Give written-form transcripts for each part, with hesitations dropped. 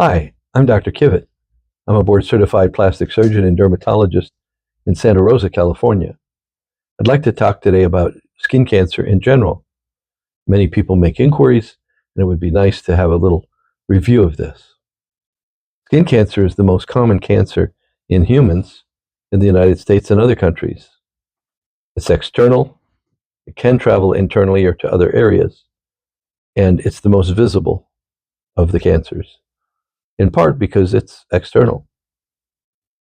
Hi, I'm Dr. Kivett. I'm a board-certified plastic surgeon and dermatologist in Santa Rosa, California. I'd like to talk today about skin cancer in general. Many people make inquiries, and it would be nice to have a little review of this. Skin cancer is the most common cancer in humans in the United States and other countries. It's external, it can travel internally or to other areas, and it's the most visible of the cancers, in part because it's external.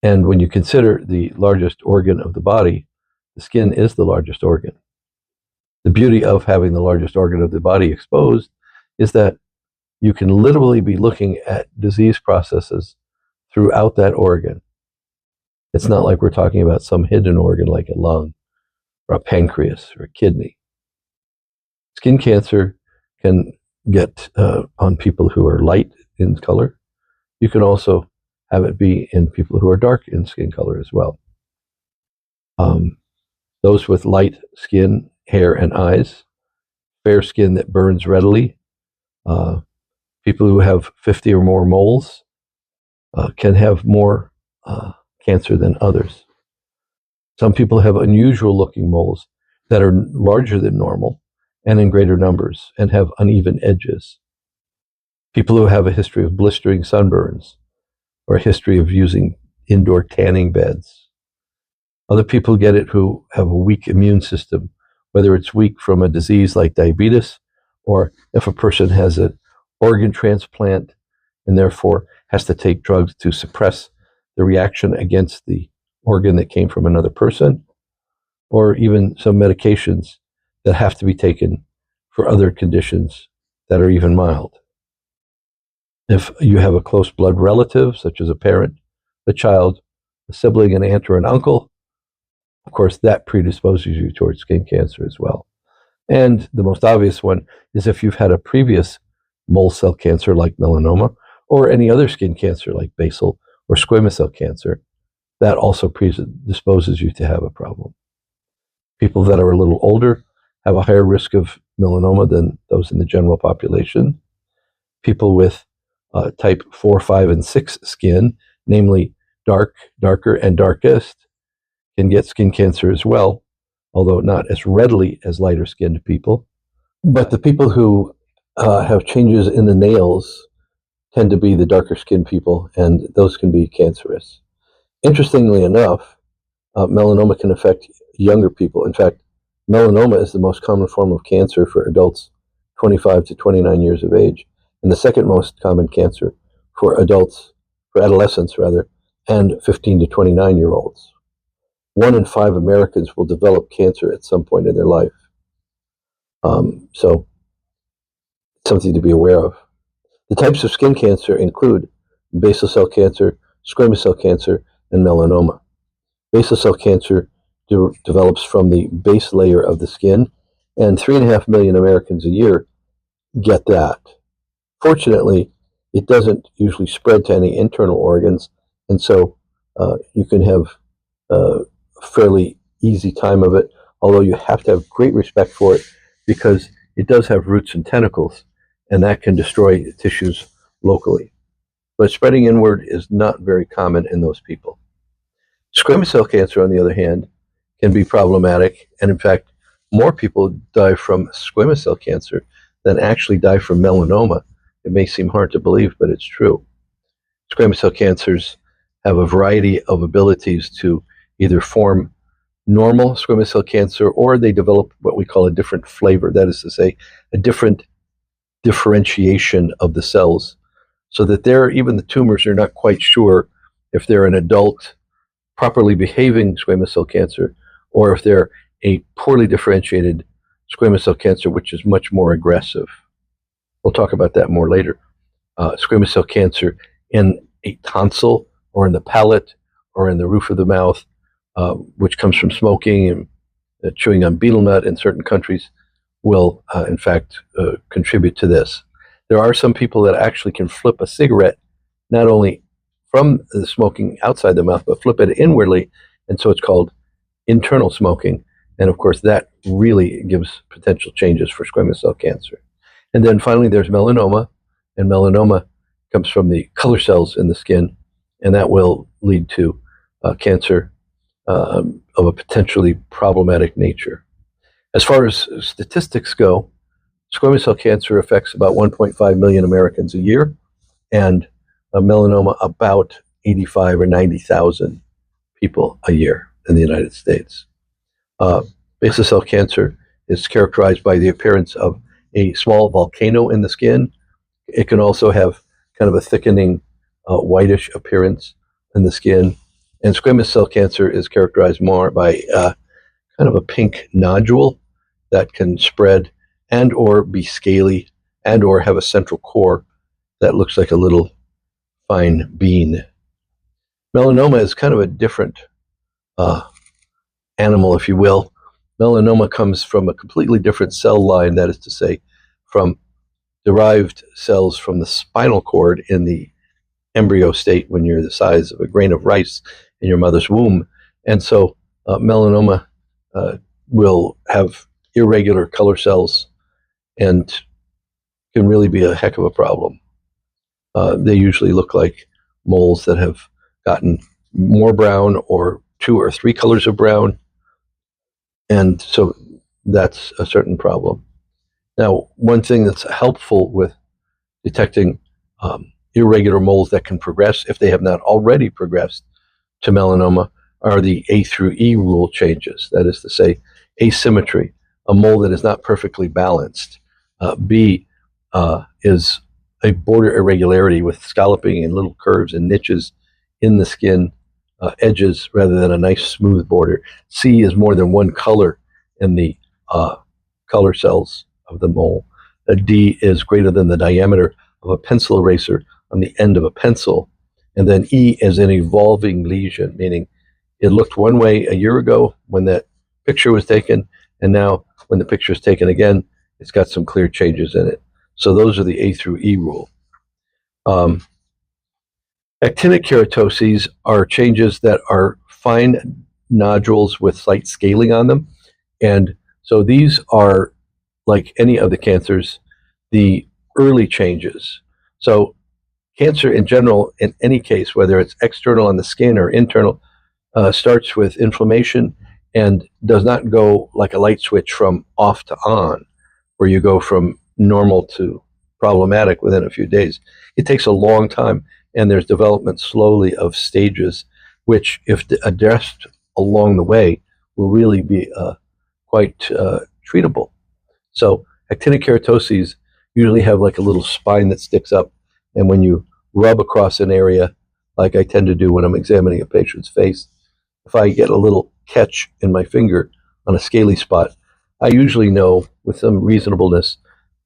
And when you consider the largest organ of the body, the skin is the largest organ. The beauty of having the largest organ of the body exposed is that you can literally be looking at disease processes throughout that organ. It's not like we're talking about some hidden organ like a lung or a pancreas or a kidney. Skin cancer can get on people who are light in color. You can also have it be in people who are dark in skin color as well. Those with light skin, hair, and eyes, fair skin that burns readily, people who have 50 or more moles can have more cancer than others. Some people have unusual looking moles that are larger than normal and in greater numbers and have uneven edges. People who have a history of blistering sunburns or a history of using indoor tanning beds. Other people get it who have a weak immune system, whether it's weak from a disease like diabetes, or if a person has an organ transplant and therefore has to take drugs to suppress the reaction against the organ that came from another person, or even some medications that have to be taken for other conditions that are even mild. If you have a close blood relative, such as a parent, a child, a sibling, an aunt, or an uncle, of course, that predisposes you towards skin cancer as well. And the most obvious one is if you've had a previous mole cell cancer like melanoma, or any other skin cancer like basal or squamous cell cancer, that also predisposes you to have a problem. People that are a little older have a higher risk of melanoma than those in the general population. People with type 4, 5, and 6 skin, namely dark, darker, and darkest, can get skin cancer as well, although not as readily as lighter skinned people. But the people who have changes in the nails tend to be the darker skinned people, and those can be cancerous. Interestingly enough, melanoma can affect younger people. In fact, melanoma is the most common form of cancer for adults 25 to 29 years of age, and the second most common cancer for adolescents, and 15 to 29-year-olds. 1 in 5 Americans will develop cancer at some point in their life. So, something to be aware of. The types of skin cancer include basal cell cancer, squamous cell cancer, and melanoma. Basal cell cancer develops from the base layer of the skin, and 3.5 million Americans a year get that. Fortunately, it doesn't usually spread to any internal organs, and so you can have a fairly easy time of it, although you have to have great respect for it because it does have roots and tentacles, and that can destroy tissues locally. But spreading inward is not very common in those people. Squamous cell cancer, on the other hand, can be problematic, and in fact, more people die from squamous cell cancer than actually die from melanoma. It may seem hard to believe, but it's true. Squamous cell cancers have a variety of abilities to either form normal squamous cell cancer, or they develop what we call a different flavor, that is to say, a different differentiation of the cells, so that even the tumors are not quite sure if they're an adult, properly behaving squamous cell cancer, or if they're a poorly differentiated squamous cell cancer, which is much more aggressive. We'll talk about that more later. Squamous cell cancer in a tonsil, or in the palate, or in the roof of the mouth, which comes from smoking and chewing on betel nut in certain countries, will in fact contribute to this. There are some people that actually can flip a cigarette, not only from the smoking outside the mouth, but flip it inwardly, and so it's called internal smoking. And of course, that really gives potential changes for squamous cell cancer. And then finally, there's melanoma, and melanoma comes from the color cells in the skin, and that will lead to cancer of a potentially problematic nature. As far as statistics go, squamous cell cancer affects about 1.5 million Americans a year, and melanoma about 85 or 90,000 people a year in the United States. Basal cell cancer is characterized by the appearance of a small volcano in the skin. It can also have kind of a thickening, whitish appearance in the skin. And squamous cell cancer is characterized more by kind of a pink nodule that can spread and or be scaly and or have a central core that looks like a little fine bean. Melanoma is kind of a different animal, if you will. Melanoma comes from a completely different cell line, that is to say, from derived cells from the spinal cord in the embryo state when you're the size of a grain of rice in your mother's womb. And so melanoma will have irregular color cells and can really be a heck of a problem. They usually look like moles that have gotten more brown or 2 or 3 colors of brown. And so that's a certain problem. Now, one thing that's helpful with detecting irregular moles that can progress, if they have not already progressed to melanoma, are the A through E rule changes. That is to say, asymmetry, a mole that is not perfectly balanced. B is a border irregularity with scalloping and little curves and niches in the skin edges rather than a nice smooth border. C is more than one color in the color cells of the mole. D is greater than the diameter of a pencil eraser on the end of a pencil. And then E is an evolving lesion, meaning it looked one way a year ago when that picture was taken, and now when the picture is taken again, it's got some clear changes in it. So those are the A through E rule. Actinic keratoses are changes that are fine nodules with slight scaling on them. And so these are, like any of the cancers, the early changes. So cancer in general, in any case, whether it's external on the skin or internal, starts with inflammation and does not go like a light switch from off to on, where you go from normal to problematic within a few days. It takes a long time, and there's development slowly of stages, which, if addressed along the way, will really be quite treatable. So actinic keratoses usually have like a little spine that sticks up, and when you rub across an area, like I tend to do when I'm examining a patient's face, if I get a little catch in my finger on a scaly spot, I usually know with some reasonableness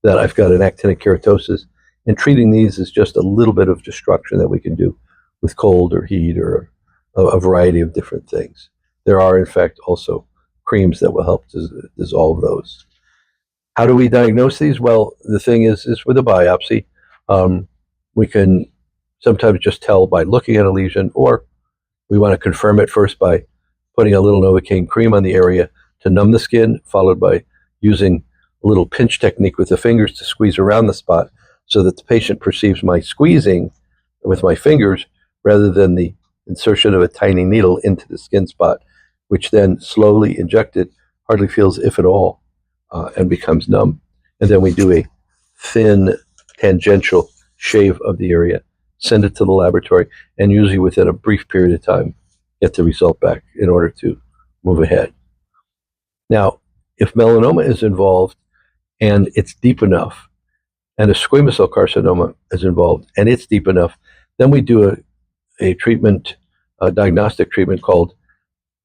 that I've got an actinic keratosis, and treating these is just a little bit of destruction that we can do with cold or heat or a variety of different things. There are, in fact, also creams that will help to dissolve those. How do we diagnose these? Well, the thing is with a biopsy, we can sometimes just tell by looking at a lesion, or we want to confirm it first by putting a little Novocaine cream on the area to numb the skin, followed by using a little pinch technique with the fingers to squeeze around the spot so that the patient perceives my squeezing with my fingers rather than the insertion of a tiny needle into the skin spot, which then slowly injected hardly feels, if at all, and becomes numb. And then we do a thin tangential shave of the area, send it to the laboratory, and usually within a brief period of time, get the result back in order to move ahead. Now, if melanoma is involved and it's deep enough, and a squamous cell carcinoma is involved and it's deep enough, then we do a treatment, a diagnostic treatment called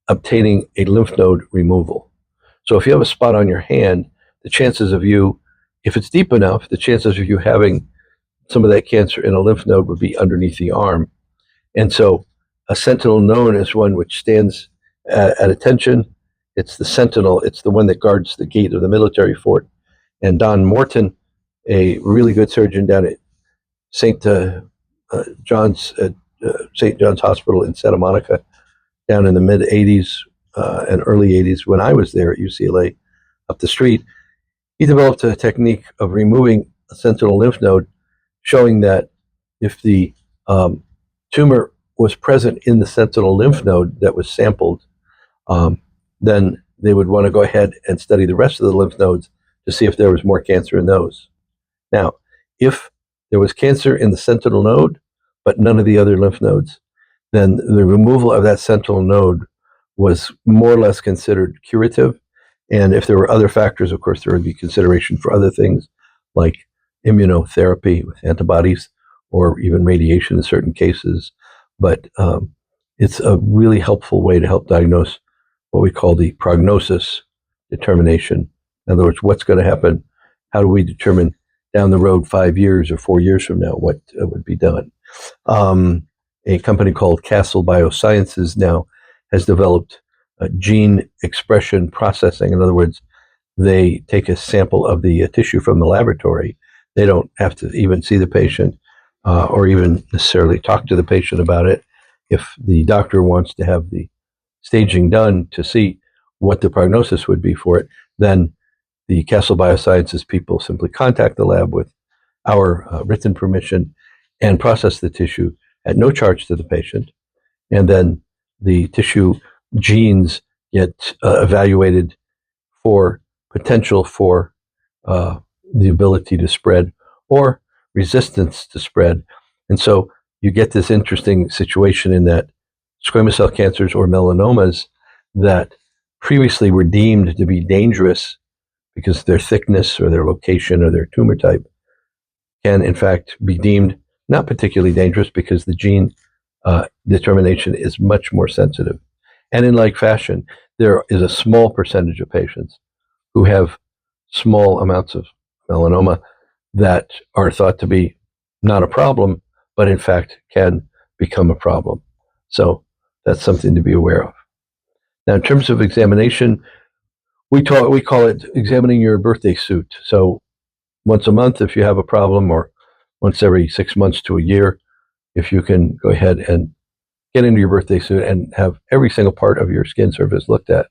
obtaining a lymph node removal. So if you have a spot on your hand, the chances of you, if it's deep enough, the chances of you having some of that cancer in a lymph node would be underneath the arm. And so a sentinel node is one which stands at attention. It's the sentinel. It's the one that guards the gate of the military fort. And Don Morton, a really good surgeon down at St. John's Hospital in Santa Monica, down in the mid '80s and early '80s, when I was there at UCLA, up the street, he developed a technique of removing a sentinel lymph node, showing that if the tumor was present in the sentinel lymph node that was sampled, then they would want to go ahead and study the rest of the lymph nodes to see if there was more cancer in those. Now, if there was cancer in the sentinel node, but none of the other lymph nodes, then the removal of that sentinel node was more or less considered curative. And if there were other factors, of course, there would be consideration for other things like immunotherapy with antibodies or even radiation in certain cases. But it's a really helpful way to help diagnose what we call the prognosis determination. In other words, what's going to happen? How do we determine down the road 5 years or 4 years from now what would be done? A company called Castle Biosciences now has developed gene expression processing. In other words, they take a sample of the tissue from the laboratory. They don't have to even see the patient or even necessarily talk to the patient about it. If the doctor wants to have the staging done to see what the prognosis would be for it, then the Castle Biosciences people simply contact the lab with our written permission and process the tissue at no charge to the patient. And then the tissue genes get evaluated for potential for the ability to spread or resistance to spread. And so you get this interesting situation in that squamous cell cancers or melanomas that previously were deemed to be dangerous because their thickness or their location or their tumor type can in fact be deemed not particularly dangerous because the gene determination is much more sensitive. And in like fashion, there is a small percentage of patients who have small amounts of melanoma that are thought to be not a problem, but in fact can become a problem. So that's something to be aware of. Now, in terms of examination, we call it examining your birthday suit. So once a month if you have a problem, or once every 6 months to a year, if you can go ahead and get into your birthday suit and have every single part of your skin surface looked at.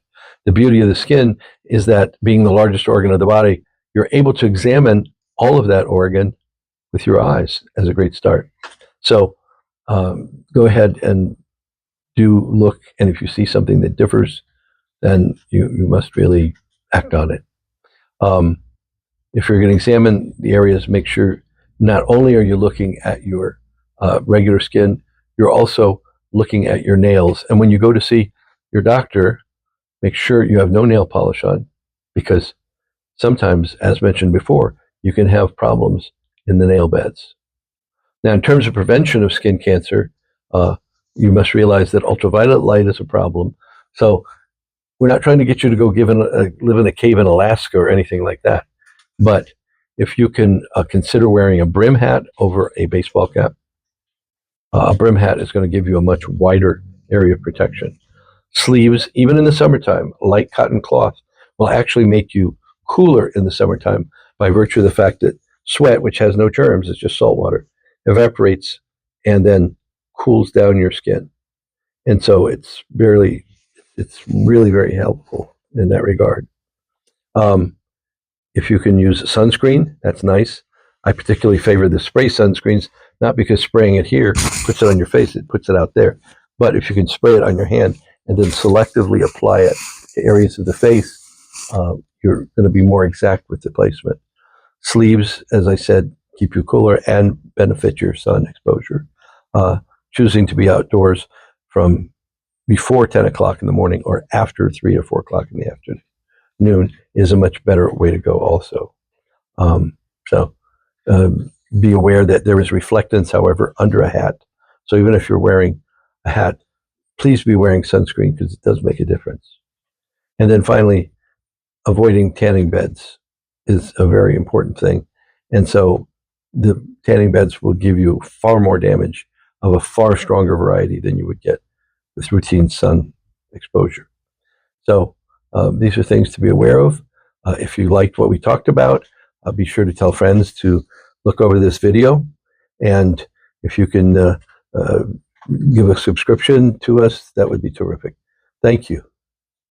The beauty of the skin is that being the largest organ of the body, you're able to examine all of that organ with your eyes as a great start. So go ahead and do look, and if you see something that differs, then you must really act on it. If you're going to examine the areas, make sure not only are you looking at your regular skin, you're also looking at your nails. And when you go to see your doctor, make sure you have no nail polish on, because sometimes, as mentioned before, you can have problems in the nail beds. Now, in terms of prevention of skin cancer, you must realize that ultraviolet light is a problem. So we're not trying to get you to go live in a cave in Alaska or anything like that. But if you can consider wearing a brim hat over a baseball cap, a brim hat is going to give you a much wider area of protection. Sleeves, even in the summertime, light cotton cloth will actually make you cooler in the summertime by virtue of the fact that sweat, which has no germs, it's just salt water, evaporates and then cools down your skin. And so it's really very helpful in that regard. If you can use sunscreen, that's nice. I particularly favor the spray sunscreens, not because spraying it here puts it on your face, it puts it out there. But if you can spray it on your hand and then selectively apply it to areas of the face, you're going to be more exact with the placement. Sleeves, as I said, keep you cooler and benefit your sun exposure. Choosing to be outdoors from before 10 o'clock in the morning or after 3 or 4 o'clock in the afternoon is a much better way to go also. Be aware that there is reflectance, however, under a hat. So even if you're wearing a hat, please be wearing sunscreen because it does make a difference. And then finally, avoiding tanning beds is a very important thing. And so the tanning beds will give you far more damage of a far stronger variety than you would get with routine sun exposure. So these are things to be aware of. If you liked what we talked about, be sure to tell friends to look over this video. And if you can give a subscription to us, that would be terrific. Thank you.